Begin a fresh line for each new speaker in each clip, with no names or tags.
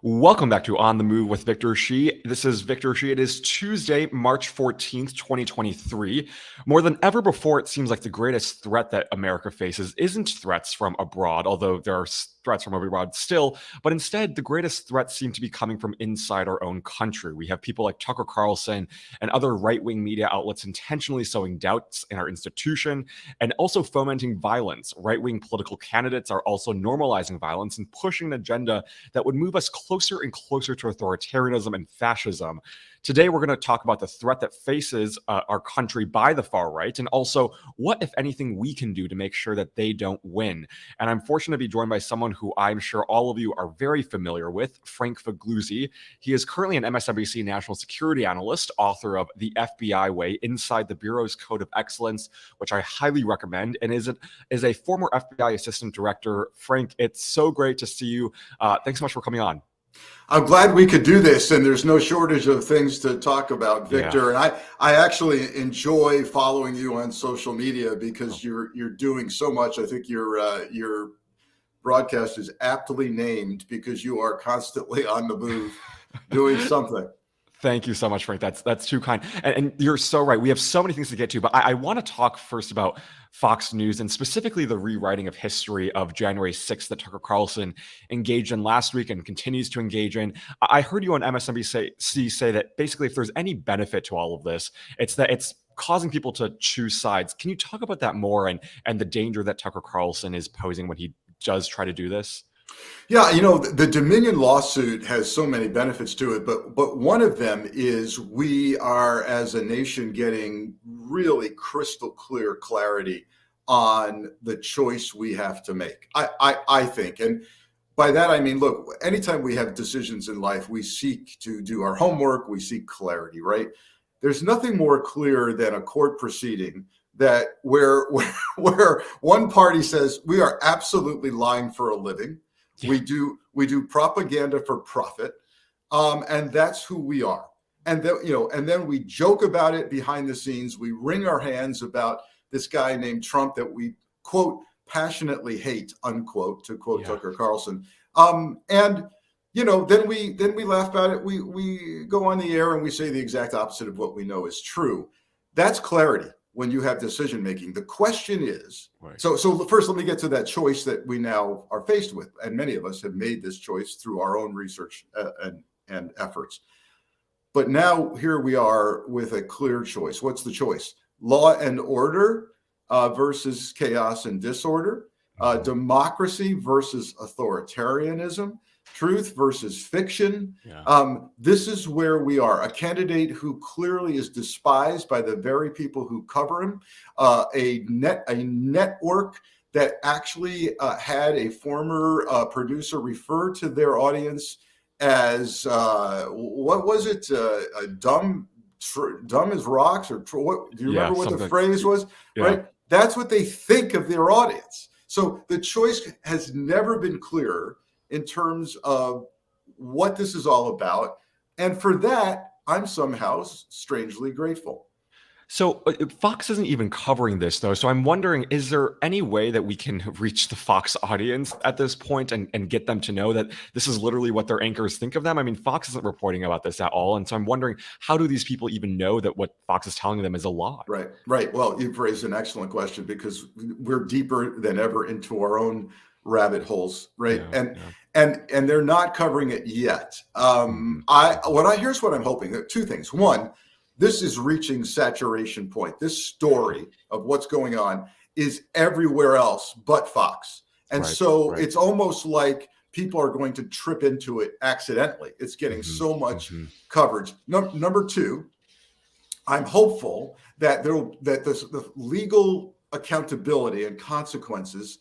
Welcome back to On the Move with Victor Shi. This is Victor Shi. It is Tuesday, March 14th, 2023. More than ever before, it seems like the greatest threat that America faces isn't threats from abroad, although there are threats from abroad still, but instead the greatest threats seem to be coming from inside our own country. We have people like Tucker Carlson and other right-wing media outlets intentionally sowing doubts in our institution and also fomenting violence. Right-wing political candidates are also normalizing violence and pushing an agenda that would move us closer and closer to authoritarianism and fascism. Today, we're going to talk about the threat that faces our country by the far right, and also what, if anything, we can do to make sure that they don't win. And I'm fortunate to be joined by someone who I'm sure all of you are very familiar with, Frank Figliuzzi. He is currently an MSNBC national security analyst, author of The FBI Way, Inside the Bureau's Code of Excellence, which I highly recommend, and is a former FBI assistant director. Frank, it's so great to see you. Thanks so much for coming on.
I'm glad we could do this, and there's no shortage of things to talk about, Victor. Yeah. And I actually enjoy following you on social media because you're doing so much. I think your broadcast is aptly named because you are constantly on the move doing something.
Thank you so much, Frank. That's too kind. And you're so right. We have so many things to get to, but I want to talk first about Fox News and specifically the rewriting of history of January 6th that Tucker Carlson engaged in last week and continues to engage in. I heard you on MSNBC say that basically if there's any benefit to all of this, it's that it's causing people to choose sides. Can you talk about that more and the danger that Tucker Carlson is posing when he does try to do this?
Yeah, the Dominion lawsuit has so many benefits to it, but one of them is we are, as a nation, getting really crystal clear clarity on the choice we have to make, I think. And by that, I mean, look, anytime we have decisions in life, we seek to do our homework, we seek clarity, right? There's nothing more clear than a court proceeding that where one party says we are absolutely lying for a living. Yeah. We do propaganda for profit, and that's who we are. And then we joke about it behind the scenes. We wring our hands about this guy named Trump that we quote passionately hate, unquote, to quote Tucker Carlson. And then we laugh about it. We go on the air and we say the exact opposite of what we know is true. That's clarity. When you have decision making, the question is, right. So first, let me get to that choice that we now are faced with, and many of us have made this choice through our own research and efforts. But now here we are with a clear choice. What's the choice? Law and order versus chaos and disorder, democracy versus authoritarianism, truth versus fiction. Yeah. This is where we are. A candidate who clearly is despised by the very people who cover him. A network that actually had a former producer refer to their audience as what was it? Dumb as rocks, or what? Do you remember what the phrase was? Yeah. Right. That's what they think of their audience. So the choice has never been clearer in terms of what this is all about. And for that, I'm somehow strangely grateful.
So Fox isn't even covering this, though. So I'm wondering, is there any way that we can reach the Fox audience at this point and get them to know that this is literally what their anchors think of them? I mean, Fox isn't reporting about this at all. And so I'm wondering, how do these people even know that what Fox is telling them is a lie?
Right. Well, you've raised an excellent question because we're deeper than ever into our own rabbit holes, right? And they're not covering it yet. Here's what I'm hoping. There are two things. One, this is reaching saturation point. This story of what's going on is everywhere else but Fox. And it's almost like people are going to trip into it accidentally. It's getting so much coverage. Number two, I'm hopeful that the legal accountability and consequences,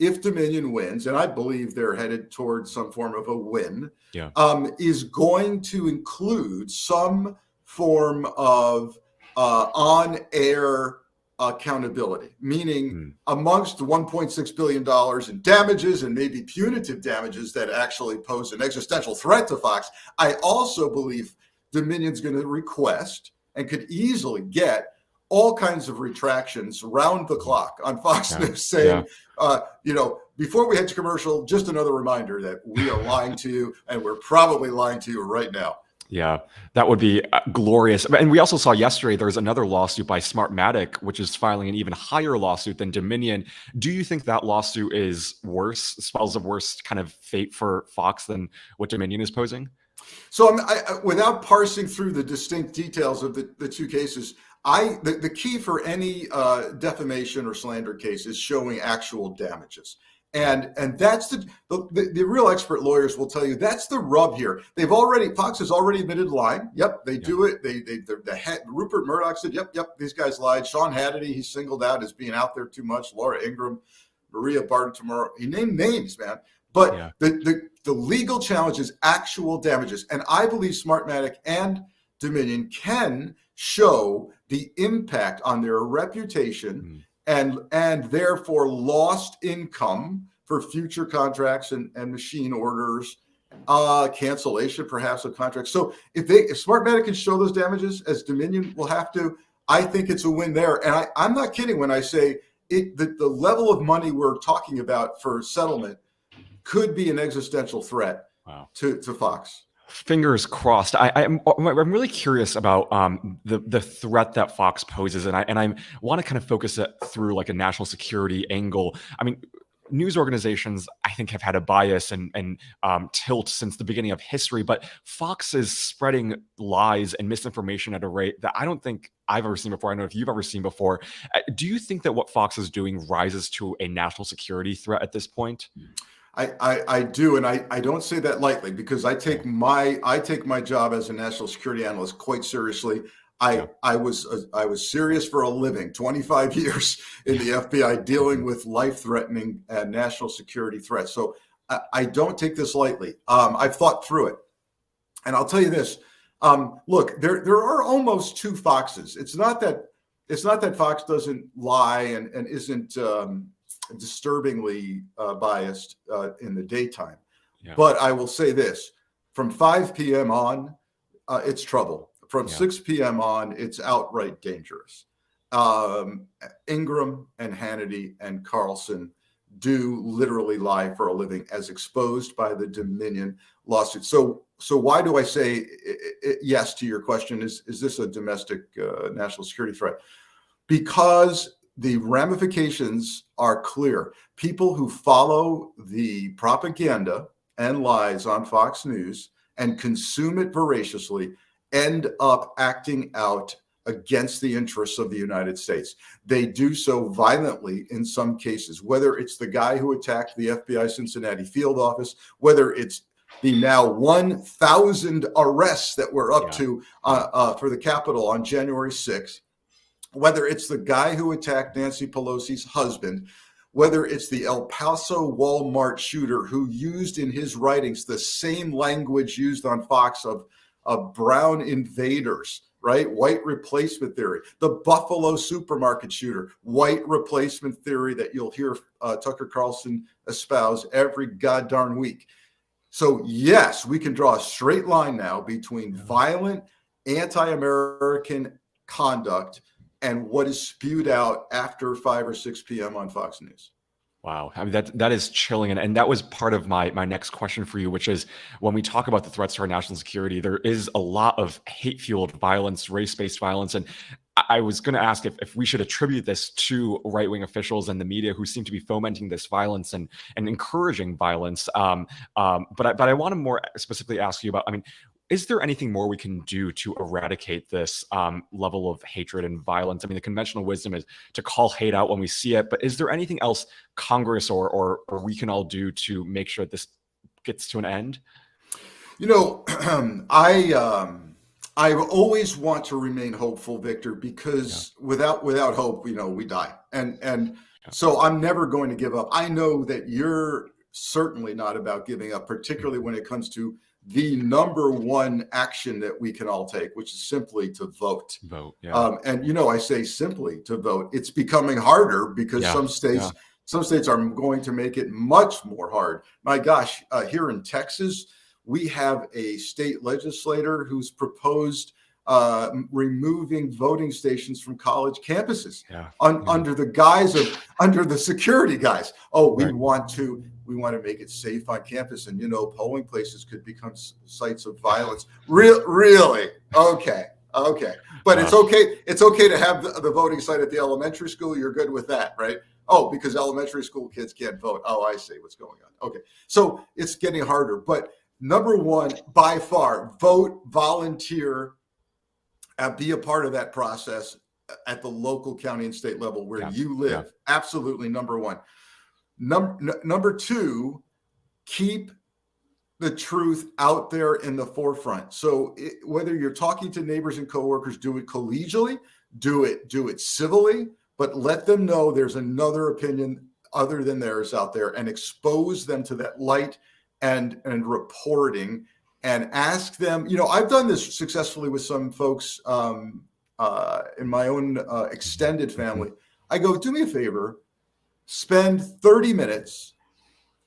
if Dominion wins, and I believe they're headed towards some form of a win, is going to include some form of on-air accountability, meaning amongst the $1.6 billion in damages and maybe punitive damages that actually pose an existential threat to Fox, I also believe Dominion's going to request and could easily get all kinds of retractions round the clock on Fox News saying, before we head to commercial, just another reminder that we are lying to you, and we're probably lying to you right now.
Yeah, that would be glorious. And we also saw yesterday there's another lawsuit by Smartmatic, which is filing an even higher lawsuit than Dominion. Do you think that lawsuit is worse, spells a worse kind of fate for Fox than what Dominion is posing?
So without parsing through the distinct details of the two cases, the key for any defamation or slander case is showing actual damages. And that's the real expert lawyers will tell you that's the rub here. Fox has already admitted lying. Yep, they do it. Rupert Murdoch said, yep, these guys lied. Sean Hannity, he's singled out as being out there too much. Laura Ingraham, Maria Bartiromo, he named names, man. But the legal challenge is actual damages. And I believe Smartmatic and Dominion can show the impact on their reputation and therefore lost income for future contracts and machine orders, cancellation perhaps of contracts. So if Smartmatic can show those damages, as Dominion will have to, I think it's a win there. And I'm not kidding when I say the level of money we're talking about for settlement could be an existential threat to Fox.
Fingers crossed. I'm really curious about the threat that Fox poses, and I want to kind of focus it through like a national security angle. I mean, news organizations, I think, have had a bias and tilt since the beginning of history, but Fox is spreading lies and misinformation at a rate that I don't think I've ever seen before. I don't know if you've ever seen before. Do you think that what Fox is doing rises to a national security threat at this point?
I do, and I don't say that lightly because I take my job as a national security analyst quite seriously. I was serious for a living, 25 years in the FBI dealing with life-threatening national security threats. So I don't take this lightly. I've thought through it, and I'll tell you this. Look, there are almost two Foxes. It's not that Fox doesn't lie and isn't disturbingly biased in the daytime. But I will say this, from 5 p.m. on, it's trouble. From 6 p.m. on, it's outright dangerous. Ingraham and Hannity and Carlson do literally lie for a living, as exposed by the Dominion lawsuit. So why do I say yes to your question? Is this a domestic national security threat? Because the ramifications are clear. People who follow the propaganda and lies on Fox News and consume it voraciously end up acting out against the interests of the United States. They do so violently in some cases, whether it's the guy who attacked the FBI Cincinnati field office, whether it's the now 1,000 arrests that we're up to for the Capitol on January 6th, whether it's the guy who attacked Nancy Pelosi's husband, whether it's the El Paso Walmart shooter who used in his writings the same language used on Fox of brown invaders, right? White replacement theory. The Buffalo supermarket shooter, white replacement theory that you'll hear Tucker Carlson espouse every goddamn week. So yes, we can draw a straight line now between violent, anti-American conduct and what is spewed out after 5 or 6 p.m. on Fox News.
Wow. I mean, that is chilling. And that was part of my next question for you, which is when we talk about the threats to our national security, there is a lot of hate-fueled violence, race-based violence. And I was going to ask if we should attribute this to right-wing officials and the media who seem to be fomenting this violence and encouraging violence. But I want to more specifically ask you about, I mean, is there anything more we can do to eradicate this level of hatred and violence? I mean, the conventional wisdom is to call hate out when we see it, but is there anything else Congress or we can all do to make sure that this gets to an end?
You know, I always want to remain hopeful, Victor, because without hope, we die. And so I'm never going to give up. I know that you're certainly not about giving up, particularly when it comes to the number one action that we can all take, which is simply to vote. And I say simply to vote. It's becoming harder because some states are going to make it much more hard. My gosh, here in Texas, we have a state legislator who's proposed removing voting stations from college campuses
Yeah.
under the guise of under the security guise. Oh, we
Right.
want to make it safe on campus, and polling places could become sites of violence. Really? Okay. But it's okay. It's okay to have the voting site at the elementary school. You're good with that, right? Oh, because elementary school kids can't vote. Oh, I see what's going on. Okay. So it's getting harder. But number one, by far, vote, volunteer, be a part of that process at the local, county, and state level where you live. Yeah. Absolutely, number one. Number two, keep the truth out there in the forefront. So whether you're talking to neighbors and coworkers, do it collegially, do it civilly, but let them know there's another opinion other than theirs out there, and expose them to that light and reporting. And ask them, I've done this successfully with some folks in my own extended family. I go, do me a favor, spend 30 minutes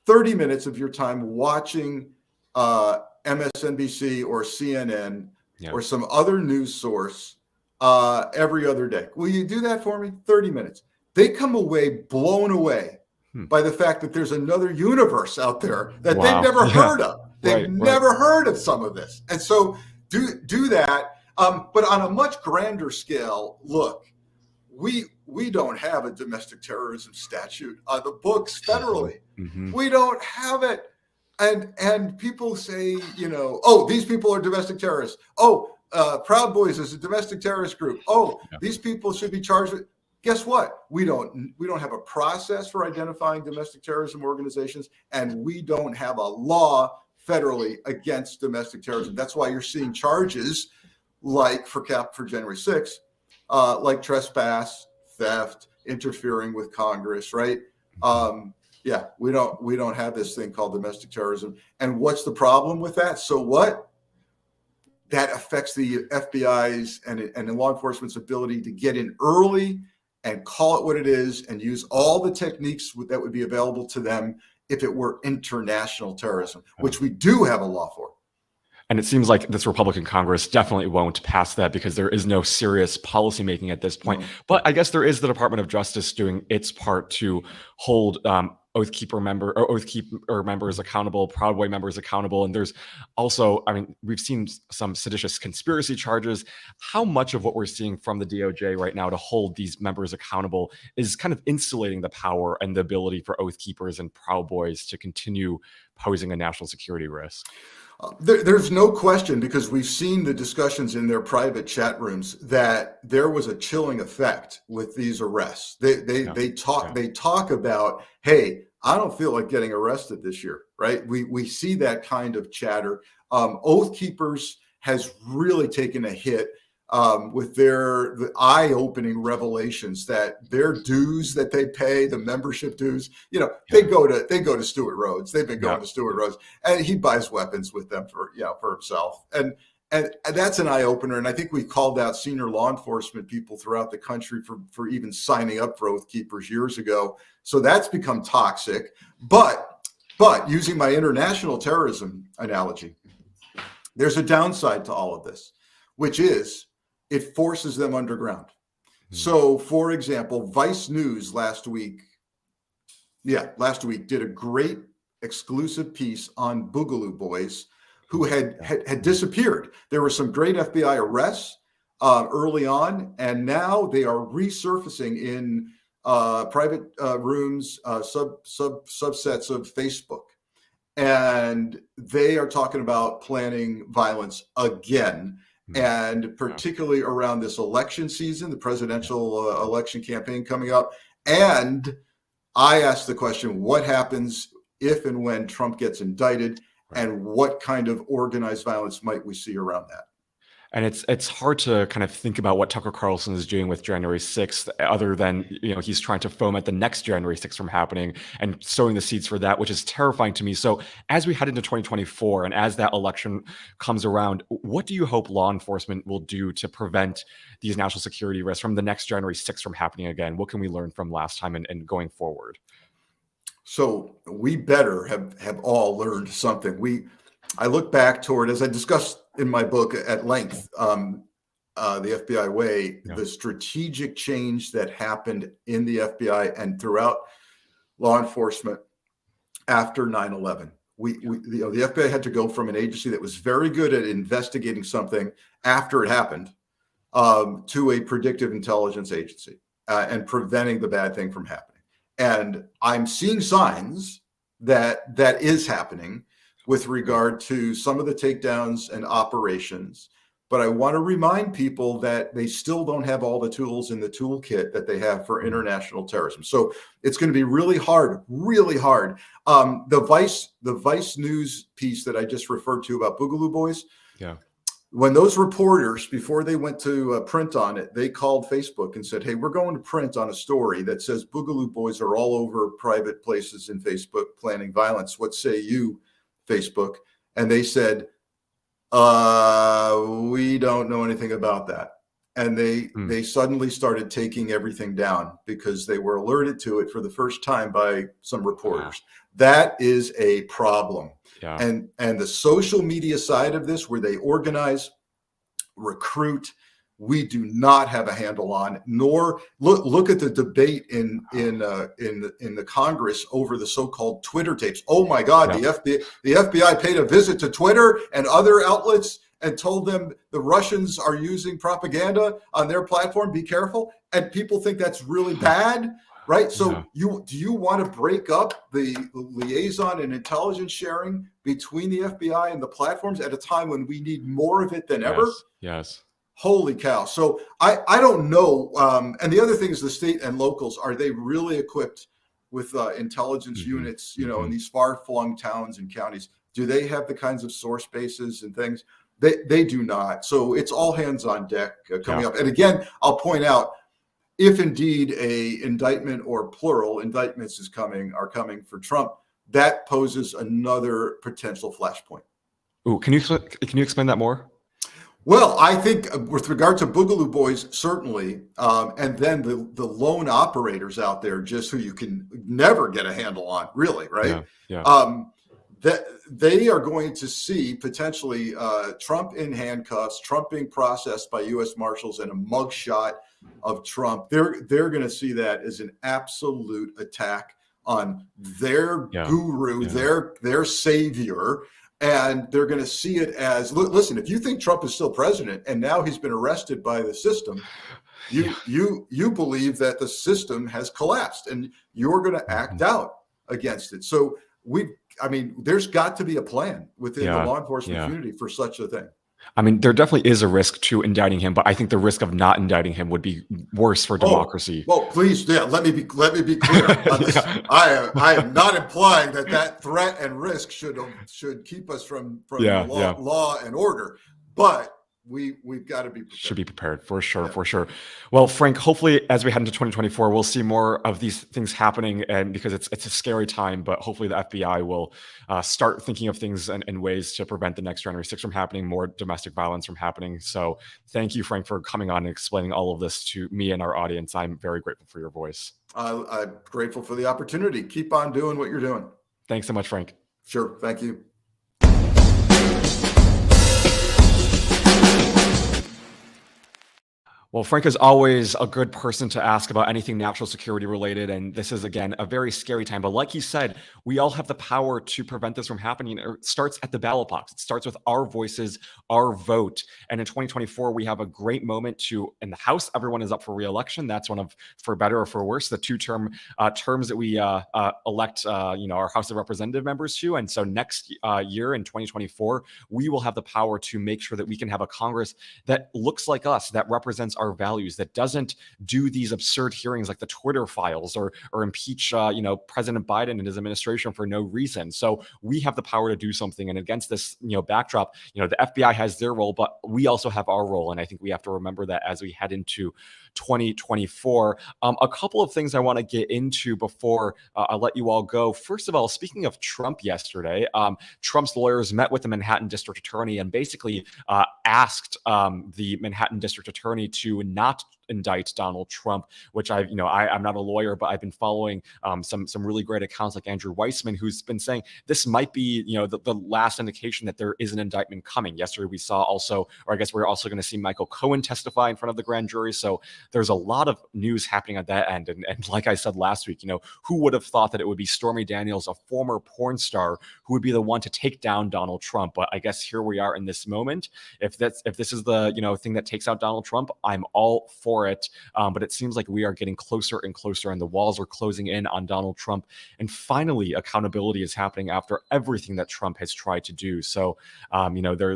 of your time watching MSNBC or CNN or some other news source every other day. Will you do that for me? 30 minutes. They come away blown away by the fact that there's another universe out there that they've never heard of. They've never heard of some of this. And so do that. But on a much grander scale, look, we don't have a domestic terrorism statute on the books federally. We don't have it. And people say, oh, these people are domestic terrorists. Oh, Proud Boys is a domestic terrorist group. Oh, these people should be charged with. Guess what? We don't have a process for identifying domestic terrorism organizations, and we don't have a law federally against domestic terrorism. That's why you're seeing charges like for January 6th, like trespass, theft, interfering with Congress, right? We don't have this thing called domestic terrorism. And what's the problem with that? So what? That affects the FBI's and the law enforcement's ability to get in early and call it what it is and use all the techniques that would be available to them if it were international terrorism, which we do have a law for.
And it seems like this Republican Congress definitely won't pass that because there is no serious policymaking at this point. But I guess there is the Department of Justice doing its part to hold Oath Keeper members accountable, Proud Boy members accountable. And there's also, we've seen some seditious conspiracy charges. How much of what we're seeing from the DOJ right now to hold these members accountable is kind of insulating the power and the ability for Oath Keepers and Proud Boys to continue posing a national security risk?
There's no question, because we've seen the discussions in their private chat rooms, that there was a chilling effect with these arrests. They talk about, hey, I don't feel like getting arrested this year, right? We see that kind of chatter. Oath Keepers has really taken a hit with the eye-opening revelations that their dues that they pay, the membership dues, they go to Stuart Rhodes. They've been going to Stuart Rhodes, and he buys weapons with them for himself. And that's an eye-opener. And I think we called out senior law enforcement people throughout the country for even signing up for Oath Keepers years ago. So that's become toxic. But using my international terrorism analogy, there's a downside to all of this, which is it forces them underground. So, for example, Vice News last week did a great exclusive piece on Boogaloo Boys who had disappeared. There were some great FBI arrests early on, and now they are resurfacing in private rooms, subsets of Facebook. And they are talking about planning violence again. And particularly around this election season, the presidential election campaign coming up. And I asked the question, what happens if and when Trump gets indicted, and what kind of organized violence might we see around that?
And it's hard to kind of think about what Tucker Carlson is doing with January 6th, other than, he's trying to foment the next January 6th from happening and sowing the seeds for that, which is terrifying to me. So as we head into 2024 and as that election comes around, what do you hope law enforcement will do to prevent these national security risks from the next January 6th from happening again? What can we learn from last time and going forward?
So we better have all learned something. I look back toward, as I discussed in my book at length, the FBI way,
Yeah.
the strategic change that happened in the FBI and throughout law enforcement after 9/11. The FBI had to go from an agency that was very good at investigating something after it happened to a predictive intelligence agency and preventing the bad thing from happening. And I'm seeing signs that that is happening with regard to some of the takedowns and operations. But I want to remind people that they still don't have all the tools in the toolkit that they have for international terrorism. So it's going to be really hard, really hard. The Vice News piece that I just referred to about Boogaloo Boys.
Yeah.
When those reporters, before they went to print on it, they called Facebook and said, hey, we're going to print on a story that says Boogaloo Boys are all over private places in Facebook planning violence. What say you, Facebook? And they said, we don't know anything about that. And they suddenly started taking everything down because they were alerted to it for the first time by some reporters. Wow. That is a problem. Yeah. And the social media side of this, where they organize, recruit, we do not have a handle on. Nor look at the debate in the Congress over the so-called Twitter tapes. Oh my God, yeah. the FBI paid a visit to Twitter and other outlets and told them the Russians are using propaganda on their platform. Be careful. And people think that's really bad. Right. So do you want to break up the liaison and intelligence sharing between the FBI and the platforms at a time when we need more of it than ever?
Yes.
Holy cow. So I don't know. And the other thing is the state and locals, are they really equipped with intelligence units, in these far-flung towns and counties? Do they have the kinds of source bases and things? They do not. So it's all hands on deck coming up. And again, I'll point out, if indeed a indictment or plural indictments are coming for Trump, that poses another potential flashpoint.
Ooh, can you explain that more?
Well, I think with regard to Boogaloo Boys, certainly, and then the lone operators out there, just who you can never get a handle on, really, right? That they are going to see potentially Trump in handcuffs, Trump being processed by U.S. Marshals, and a mugshot of Trump. They're going to see that as an absolute attack on their guru, their savior. And they're going to see it as, listen, if you think Trump is still president and now he's been arrested by the system, you believe that the system has collapsed and you're going to act out against it. So there's got to be a plan within the law enforcement community for such a thing.
I mean, there definitely is a risk to indicting him, but I think the risk of not indicting him would be worse for democracy.
Well, please, let me be clear on this. I am not implying that threat and risk should keep us from law and order, but we've got to be prepared.
Should be prepared for sure. Well, Frank, hopefully as we head into 2024, we'll see more of these things happening, and because it's a scary time, but hopefully the FBI will start thinking of things and ways to prevent the next January 6th from happening, more domestic violence from happening. So thank you, Frank, for coming on and explaining all of this to me and our audience. I'm very grateful for your voice.
I'm grateful for the opportunity. Keep on doing what you're doing.
Thanks so much, Frank.
Sure. Thank you.
Well, Frank is always a good person to ask about anything national security related. And this is, again, a very scary time. But like he said, we all have the power to prevent this from happening. It starts at the ballot box. It starts with our voices, our vote. And in 2024, we have a great moment in the House, everyone is up for re-election. That's one of, for better or for worse, the two-term terms that we elect our House of Representative members to. And so next year in 2024, we will have the power to make sure that we can have a Congress that looks like us, that represents our values, that doesn't do these absurd hearings like the Twitter files or impeach President Biden and his administration for no reason. So we have the power to do something. And against this backdrop, the FBI has their role, but we also have our role. And I think we have to remember that as we head into 2024. A couple of things I want to get into before I let you all go. First of all, speaking of Trump yesterday, Trump's lawyers met with the Manhattan District Attorney and basically asked the Manhattan District Attorney to not indict Donald Trump, which I'm not a lawyer, but I've been following some really great accounts like Andrew Weissman, who's been saying this might be the last indication that there is an indictment coming. Yesterday we saw also, or I guess we're also going to see Michael Cohen testify in front of the grand jury. So there's a lot of news happening at that end. And like I said last week, who would have thought that it would be Stormy Daniels, a former porn star, who would be the one to take down Donald Trump? But I guess here we are in this moment. If this is the thing that takes out Donald Trump, I'm all for it. But it seems like we are getting closer and closer, and the walls are closing in on Donald Trump. And finally, accountability is happening after everything that Trump has tried to do. So,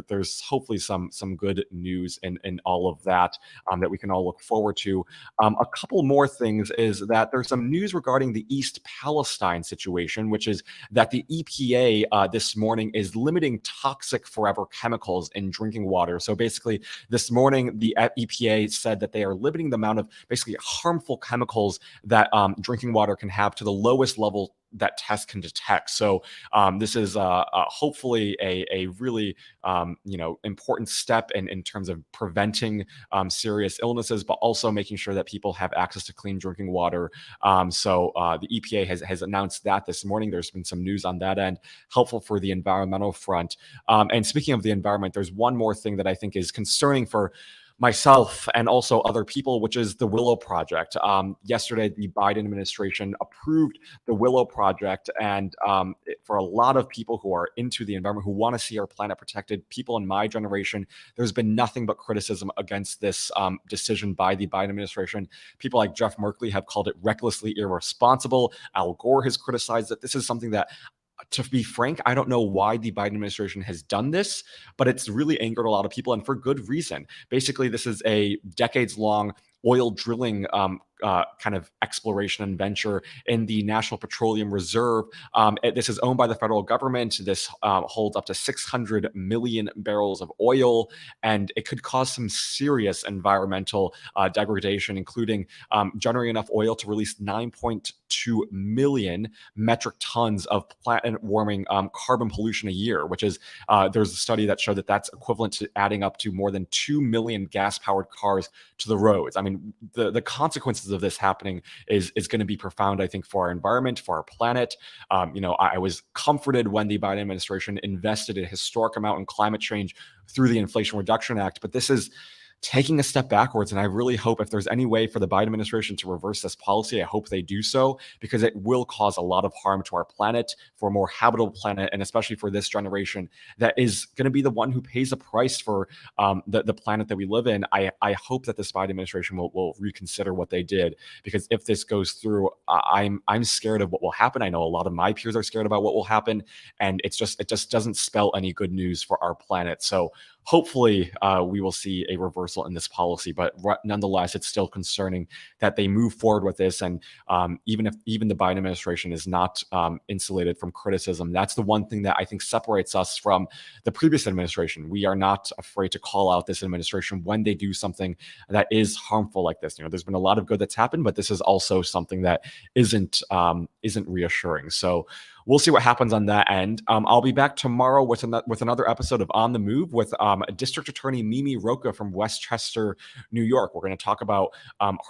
there's hopefully some good news in all of that that we can all look forward to. A couple more things is that there's some news regarding the East Palestine situation, which is that the EPA this morning is limiting toxic forever chemicals in drinking water. So basically, this morning, the EPA said that they are limiting the amount of basically harmful chemicals that drinking water can have to the lowest level that tests can detect. So this is hopefully a really important step in terms of preventing serious illnesses, but also making sure that people have access to clean drinking water. So the EPA has announced that this morning. There's been some news on that end, helpful for the environmental front. And speaking of the environment, there's one more thing that I think is concerning for myself and also other people, which is the Willow Project. Yesterday, the Biden administration approved the Willow Project. And for a lot of people who are into the environment, who want to see our planet protected, people in my generation, there's been nothing but criticism against this decision by the Biden administration. People like Jeff Merkley have called it recklessly irresponsible. Al Gore has criticized that this is something that, to be frank, I don't know why the Biden administration has done this, but it's really angered a lot of people, and for good reason. Basically, this is a decades-long oil drilling kind of exploration and venture in the National Petroleum Reserve. This is owned by the federal government. This holds up to 600 million barrels of oil, and it could cause some serious environmental degradation, including generating enough oil to release 9.2 million metric tons of planet-warming carbon pollution a year, which is, there's a study that showed that that's equivalent to adding up to more than 2 million gas-powered cars to the roads. I mean, the consequences of this happening is going to be profound, I think, for our environment, for our planet. I was comforted when the Biden administration invested a historic amount in climate change through the Inflation Reduction Act, but this is taking a step backwards. And I really hope, if there's any way for the Biden administration to reverse this policy, I hope they do so, because it will cause a lot of harm to our planet, for a more habitable planet, and especially for this generation that is going to be the one who pays a price for the planet that we live in. I hope that this Biden administration will reconsider what they did, because if this goes through, I'm scared of what will happen. I know a lot of my peers are scared about what will happen, and it just doesn't spell any good news for our planet. So hopefully we will see a reversal in this policy, but nonetheless, it's still concerning that they move forward with this. And even the Biden administration is not insulated from criticism, that's the one thing that I think separates us from the previous administration. We are not afraid to call out this administration when they do something that is harmful like this. There's been a lot of good that's happened, but this is also something that isn't reassuring. So we'll see what happens on that end. I'll be back tomorrow with another episode of On the Move with District Attorney Mimi Rocha from Westchester, New York. We're going to talk about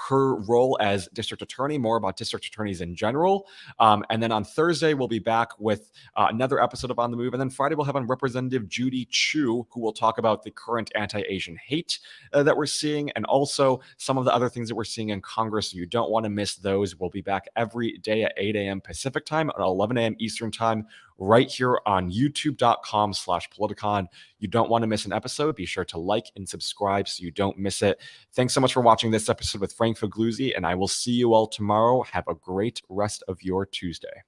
her role as district attorney, more about district attorneys in general. And then on Thursday, we'll be back with another episode of On the Move. And then Friday, we'll have on Representative Judy Chu, who will talk about the current anti-Asian hate that we're seeing, and also some of the other things that we're seeing in Congress. So you don't want to miss those. We'll be back every day at 8 a.m. Pacific time, at 11 a.m. Eastern time, right here on youtube.com/Politicon. You don't want to miss an episode. Be sure to like and subscribe so you don't miss it. Thanks so much for watching this episode with Frank Figliuzzi, and I will see you all tomorrow. Have a great rest of your Tuesday.